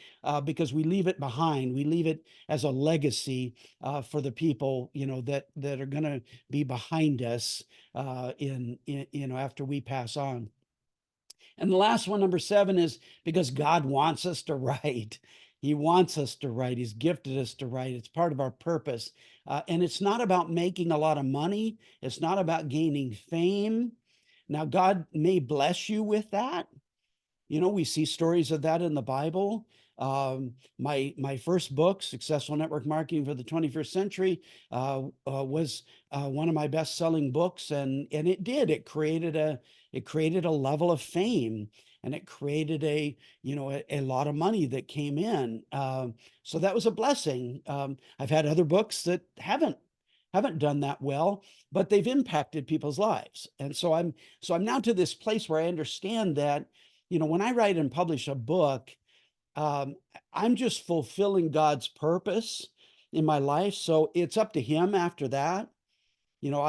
because we leave it behind. We leave it as a legacy for the people, that are going to be behind us after we pass on. And the last one, number 7, is because God wants us to write. He wants us to write. He's gifted us to write. It's part of our purpose. And it's not about making a lot of money. It's not about gaining fame. Now, God may bless you with that. We see stories of that in the Bible. My first book, Successful Network Marketing for the 21st Century, was one of my best-selling books, and it created a level of fame, and it created a lot of money that came in. So that was a blessing. I've had other books that haven't haven't done that well, but they've impacted people's lives. And so I'm now to this place where I understand that, you know, when I write and publish a book, um, I'm just fulfilling God's purpose in my life. So it's up to him after that. You know,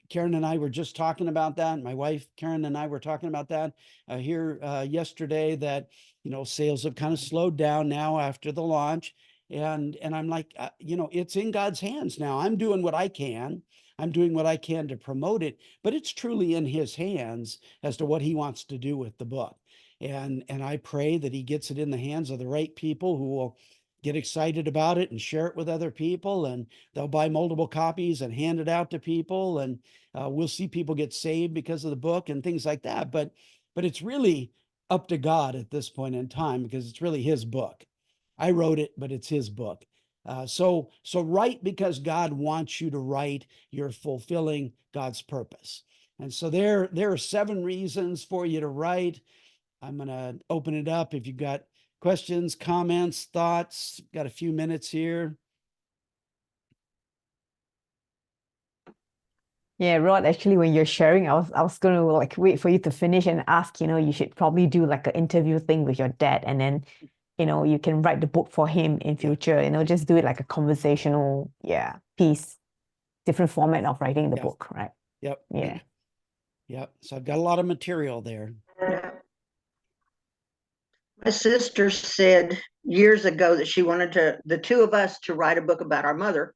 Karen and I were just talking about that. My wife, Karen, and I were talking about that here yesterday, that, you know, sales have kind of slowed down now after the launch. And I'm like, you know, it's in God's hands now. I'm doing what I can. I'm doing what I can to promote it, but it's truly in his hands as to what he wants to do with the book. And I pray that he gets it in the hands of the right people who will get excited about it and share it with other people, and they'll buy multiple copies and hand it out to people, and we'll see people get saved because of the book and things like that. But it's really up to God at this point in time, because it's really his book. I wrote it, but it's his book. So write because God wants you to write. You're fulfilling God's purpose. And so there are 7 reasons for you to write. I'm going to open it up. If you've got questions, comments, thoughts, got a few minutes here. Yeah, Rod, actually, when you're sharing, I was going to like wait for you to finish and ask, you know, you should probably do like an interview thing with your dad, and then, you know, you can write the book for him in future, you know, just do it like a conversational, piece, different format of writing the Yeah. book, right? Yep. Yeah. Yep. So I've got a lot of material there. Yeah. My sister said years ago that she wanted the 2 of us to write a book about our mother.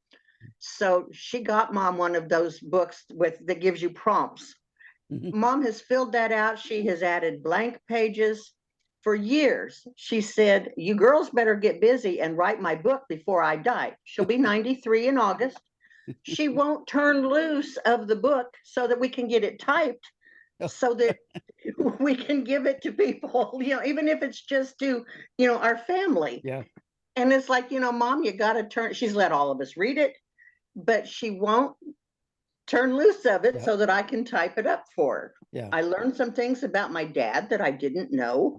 So she got Mom one of those books that gives you prompts. Mom has filled that out. She has added blank pages for years. She said, "You girls better get busy and write my book before I die." She'll be 93 in August. She won't turn loose of the book so that we can get it typed, so that we can give it to people, you know, even if it's just to, you know, our family. Yeah. And it's like, you know, Mom, you got to turn, she's let all of us read it, but she won't turn loose of it so that I can type it up for her. Yeah. I learned some things about my dad that I didn't know.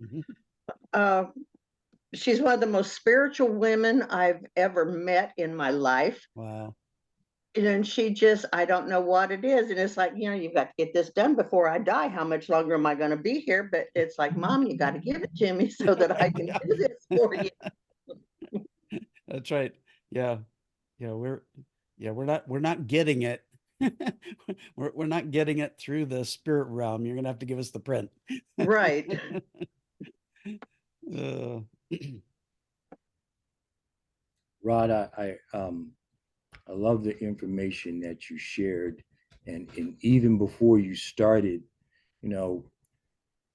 She's one of the most spiritual women I've ever met in my life. Wow. And she just, I don't know what it is. And it's like, you know, you've got to get this done before I die. How much longer am I going to be here? But it's like, Mom, you got to give it to me so that I can do this for you. That's right. Yeah. Yeah. We're not getting it. we're not getting it through the spirit realm. You're going to have to give us the print. Right. Rod, I love the information that you shared, and even before you started, you know,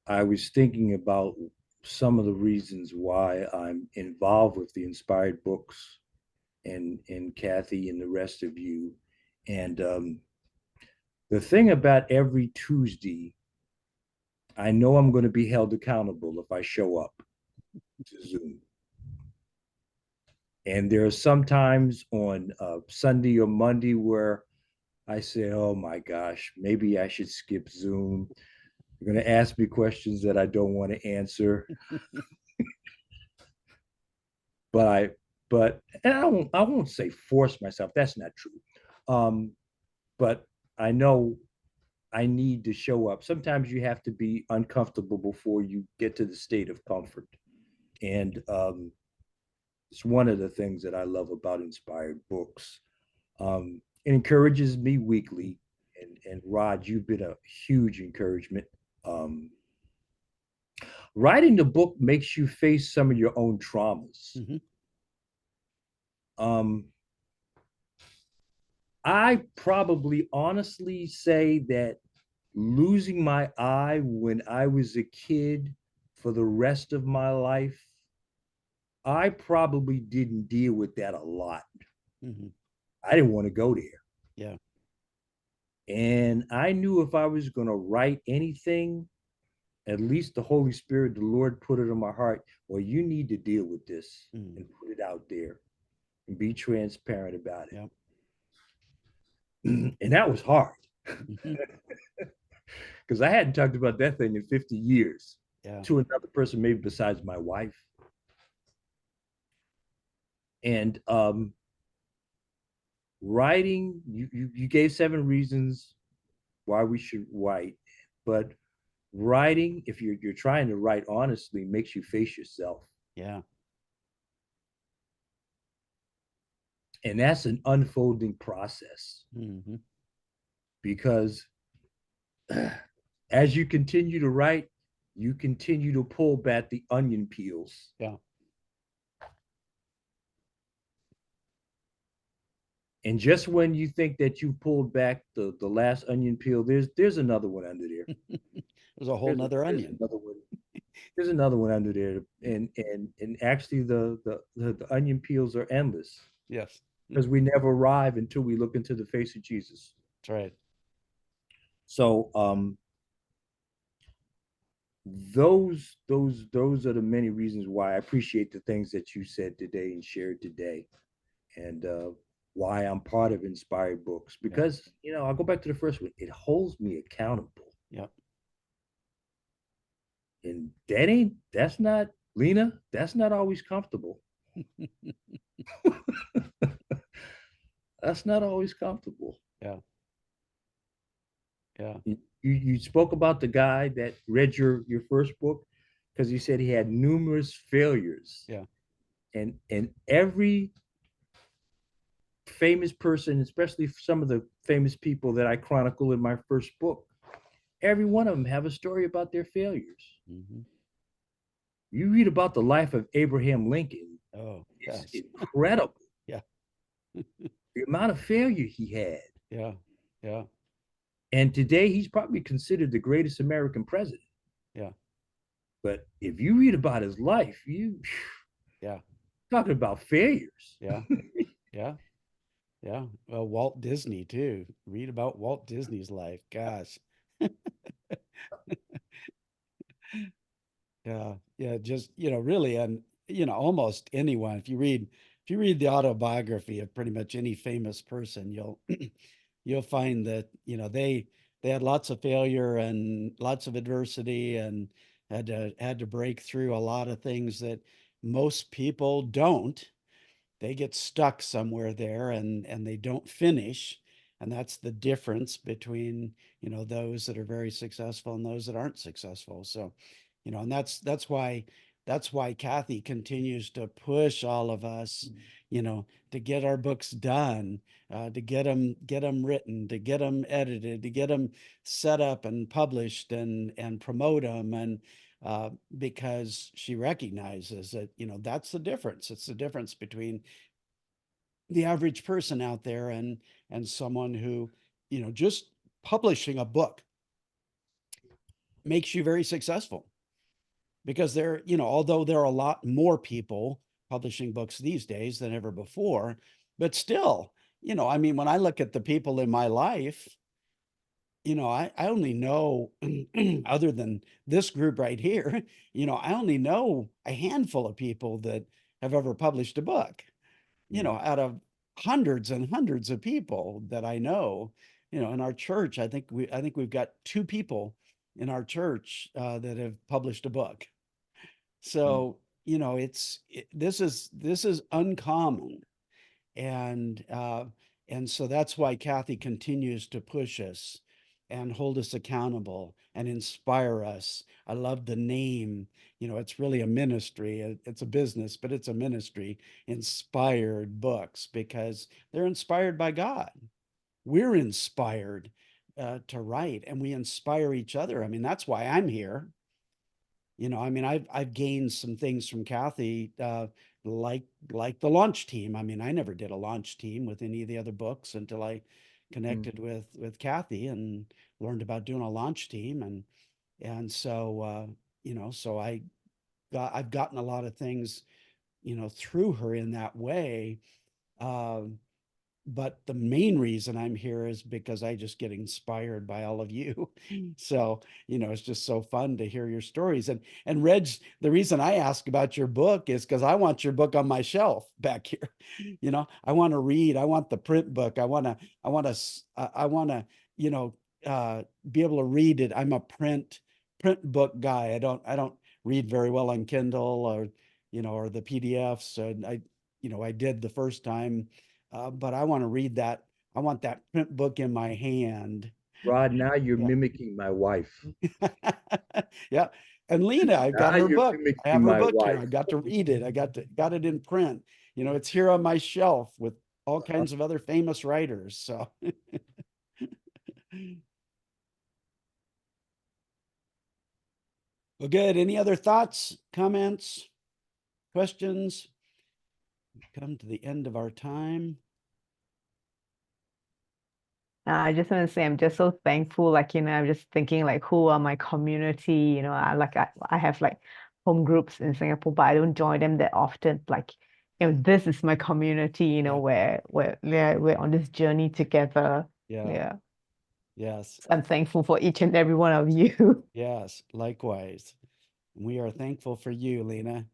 I was thinking about some of the reasons why I'm involved with the Inspired Books, and Kathy and the rest of you, and the thing about every Tuesday, I know I'm going to be held accountable if I show up to Zoom. And there are some times on Sunday or Monday where I say, oh my gosh, maybe I should skip Zoom. You're going to ask me questions that I don't want to answer. And I won't say force myself. That's not true. But I know I need to show up. Sometimes you have to be uncomfortable before you get to the state of comfort. And it's one of the things that I love about Inspired Books. It encourages me weekly. And Rod, you've been a huge encouragement. Writing the book makes you face some of your own traumas. I probably honestly say that losing my eye when I was a kid for the rest of my life, I probably didn't deal with that a lot. I didn't want to go there. Yeah. And I knew if I was going to write anything, at least the Holy Spirit, the Lord put it in my heart, well, you need to deal with this and put it out there and be transparent about it. Yep. And that was hard. Because I hadn't talked about that thing in 50 years to another person, maybe besides my wife. And writing, you gave 7 reasons why we should write, but writing, if you're trying to write honestly, makes you face yourself. Yeah. And that's an unfolding process Hmm. because as you continue to write, you continue to pull back the onion peels. Yeah. And just when you think that you pulled back the last onion peel, there's another one under there. There's a whole nother onion. Another one. There's another one under there, and actually the onion peels are endless Yes, because we never arrive until we look into the face of Jesus. that's right. So those are the many reasons why I appreciate the things that you said today and shared today, and why I'm part of Inspired Books, because I'll go back to the first one. It holds me accountable. Yep. And that's not, Lena, that's not always comfortable. That's not always comfortable. Yeah. Yeah. You spoke about the guy that read your first book because he said he had numerous failures. Yeah. And every famous person, especially some of the famous people that I chronicle in my first book, every one of them have a story about their failures. Hmm. You read about the life of Abraham Lincoln. Oh, It's yes. incredible. Yeah. The amount of failure he had. Yeah. Yeah. And today he's probably considered the greatest American president. Yeah. But if you read about his life, Yeah. talking about failures. Yeah. Yeah. Yeah. Well, Walt Disney too. Read about Walt Disney's life. Gosh. Yeah. Yeah. Just, really, and, almost anyone, if you read the autobiography of pretty much any famous person, you'll find that, they had lots of failure and lots of adversity and had to break through a lot of things that most people don't. They get stuck somewhere there and they don't finish. And that's the difference between, those that are very successful and those that aren't successful. So, and that's why Kathy continues to push all of us, to get our books done, to get them written, to get them edited, to get them set up and published and promote them. And because she recognizes that, that's the difference. It's the difference between the average person out there and someone who, just publishing a book makes you very successful, because although there are a lot more people publishing books these days than ever before, but still, when I look at the people in my life, I only know, other than this group right here, I only know a handful of people that have ever published a book, out of hundreds and hundreds of people that I know, in our church. I think we've got 2 people in our church that have published a book. So, this is uncommon. And so that's why Kathy continues to push us and hold us accountable and inspire us. I love the name. It's really a ministry. It's a business, but it's a ministry, Inspired Books, because they're inspired by God. We're inspired to write, and we inspire each other. I mean, that's why I'm here. I've gained some things from Kathy, like the launch team. I mean, I never did a launch team with any of the other books until I connected with Kathy and learned about doing a launch team. And so, so I've gotten a lot of things, through her in that way. Um, but the main reason I'm here is because I just get inspired by all of you. So, it's just so fun to hear your stories. And Reg, the reason I ask about your book is because I want your book on my shelf back here. I want to read. I want the print book. I want to, be able to read it. I'm a print book guy. I don't read very well on Kindle or the PDFs. And I did the first time but I want to read that. I want that print book in my hand. Rod, now you're Yeah. mimicking my wife. Yeah. And Lena, I've got Now her you're book. I mimicking have her my book here. I wife. got to read it. I got it in print. You know, it's here on my shelf with all kinds of other famous writers. So well, good. Any other thoughts, comments, questions? Come to the end of our time. I just want to say I'm just so thankful. Like, I'm just thinking like, who are my community? I have like home groups in Singapore, but I don't join them that often. Like, this is my community, Yeah. where we're on this journey together. Yeah. Yeah. Yes. I'm thankful for each and every one of you. Yes. Likewise. We are thankful for you, Lena.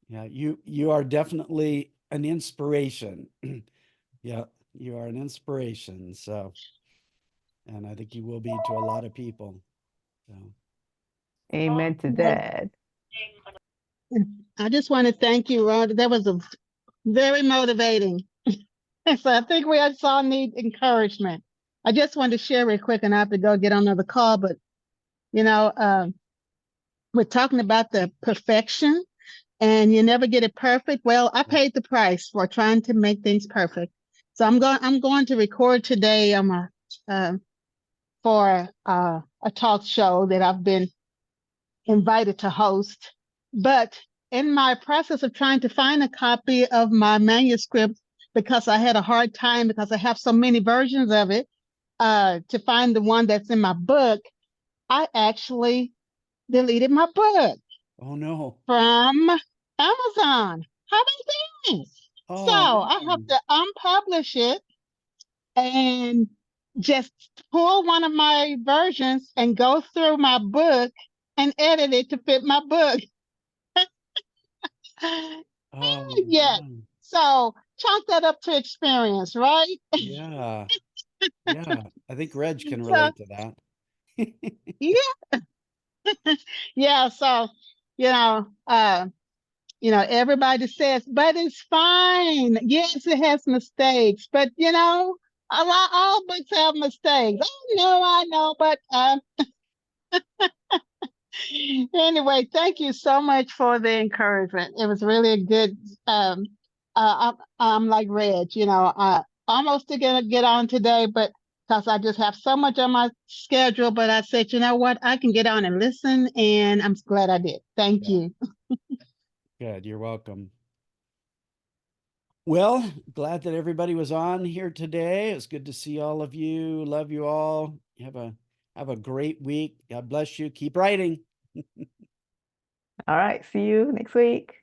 Yeah, you are definitely an inspiration. Yeah, you are an inspiration. So, and I think you will be to a lot of people. So, Amen to that. I just want to thank you, Rod. That was a very motivating. So I think we all need encouragement. I just wanted to share real quick, and I have to go get on another call. But we're talking about the perfection, and you never get it perfect. Well, I paid the price for trying to make things perfect. So I'm going to record today for a talk show that I've been invited to host. But in my process of trying to find a copy of my manuscript, because I had a hard time because I have so many versions of it, to find the one that's in my book, I actually deleted my book oh no. from Amazon. How about that? So Oh, I have to unpublish it and just pull one of my versions and go through my book and edit it to fit my book. oh, Yeah. no. So chalk that up to experience, right? Yeah. Yeah. I think Reg can So relate to that. yeah. Yeah. So, everybody says, but it's fine. Yes, it has mistakes, but all books have mistakes. Oh no, I know, but anyway, thank you so much for the encouragement. It was really a good. I'm like Reg, I almost gonna get on today, but because I just have so much on my schedule. But I said, you know what, I can get on and listen, and I'm glad I did. Thank Yeah. you. Good. You're welcome. Well, glad that everybody was on here today. It's good to see all of you. Love you all. Have a great week. God bless you. Keep writing. All right, see you next week.